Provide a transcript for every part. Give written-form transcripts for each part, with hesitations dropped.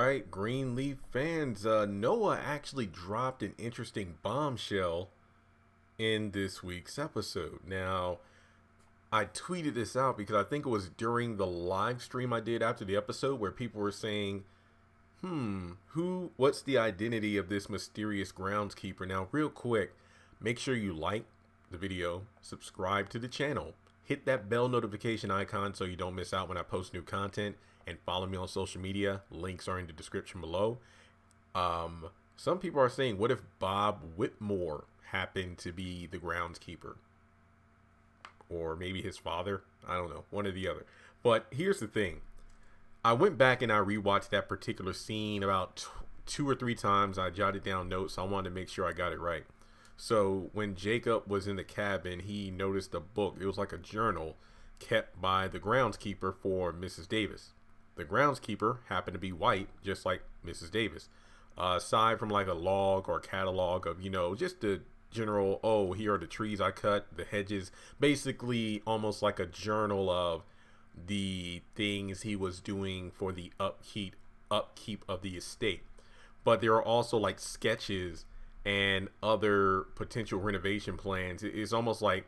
right, Greenleaf fans. Noah actually dropped an interesting bombshell in this week's episode. Now, I tweeted this out because I think it was during the live stream I did after the episode where people were saying, what's the identity of this mysterious groundskeeper? Now, real quick, make sure you like the video, subscribe to the channel, hit that bell notification icon so you don't miss out when I post new content, and follow me on social media. Links are in the description below. Some people are saying, what if Bob Whitmore happened to be the groundskeeper? Or maybe his father? I don't know, one or the other. But here's the thing. I went back and I rewatched that particular scene about 2 or 3 times. I jotted down notes. I wanted to make sure I got it right. So when Jacob was in the cabin, he noticed a book. It was like a journal kept by the groundskeeper for Mrs. Davis. The groundskeeper happened to be white, just like Mrs. Davis. Aside from like a log or catalog of, just the general, oh, here are the trees I cut, the hedges, basically almost like a journal of the things he was doing for the upkeep of the estate. But there are also like sketches and other potential renovation plans. It's almost like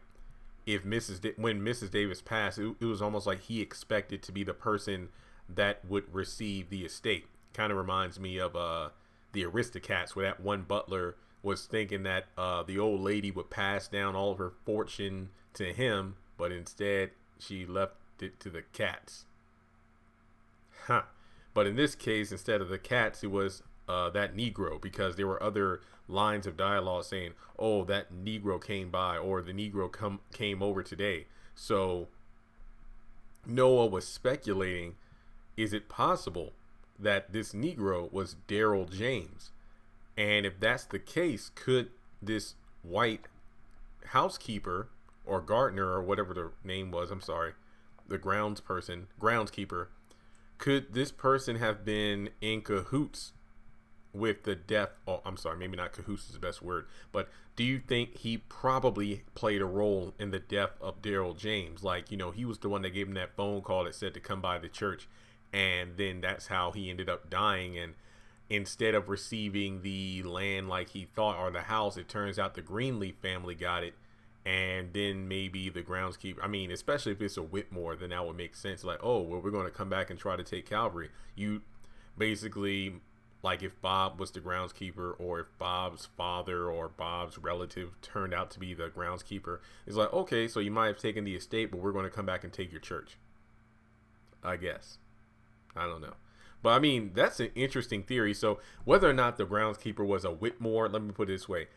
if when Mrs. Davis passed, it was almost like he expected to be the person that would receive the estate. Kind of reminds me of the Aristocats, where that one butler was thinking that the old lady would pass down all of her fortune to him, but instead she left it to the cats. But in this case, instead of the cats, it was that Negro, because there were other lines of dialogue saying, oh, that Negro came by, or the Negro came over today. So Noah was speculating, is it possible that this Negro was Daryl James? And if that's the case, could this white housekeeper or gardener or whatever the name was, the groundskeeper, could this person have been in cahoots with the death? Oh, I'm sorry, maybe not cahoots is the best word, but do you think he probably played a role in the death of Daryl James? Like, he was the one that gave him that phone call that said to come by the church, and then that's how he ended up dying. And instead of receiving the land like he thought, or the house, it turns out the Greenleaf family got it. And then maybe the groundskeeper, especially if it's a Whitmore, then that would make sense. Like, oh, well, we're going to come back and try to take Calvary. You basically, like, if Bob was the groundskeeper, or if Bob's father or Bob's relative turned out to be the groundskeeper, it's like, okay, so you might have taken the estate, but we're going to come back and take your church, I guess. I don't know. But that's an interesting theory. So whether or not the groundskeeper was a Whitmore, let me put it this way.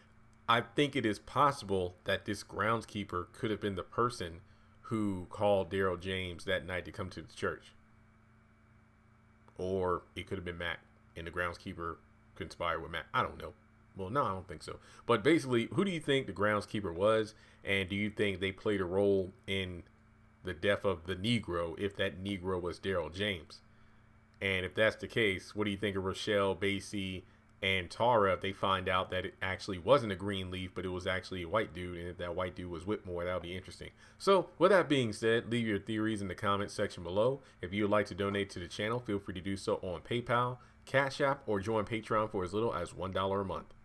I think it is possible that this groundskeeper could have been the person who called Daryl James that night to come to the church. Or it could have been Matt, and the groundskeeper conspired with Matt. I don't know. Well, no, I don't think so. But basically, who do you think the groundskeeper was? And do you think they played a role in the death of the Negro, if that Negro was Daryl James? And if that's the case, what do you think of Rochelle, Basie, and Tara if they find out that it actually wasn't a Greenleaf, but it was actually a white dude? And if that white dude was Whitmore, that would be interesting. So with that being said, leave your theories in the comment section below. If you would like to donate to the channel, feel free to do so on PayPal, Cash App, or join Patreon for as little as $1 a month.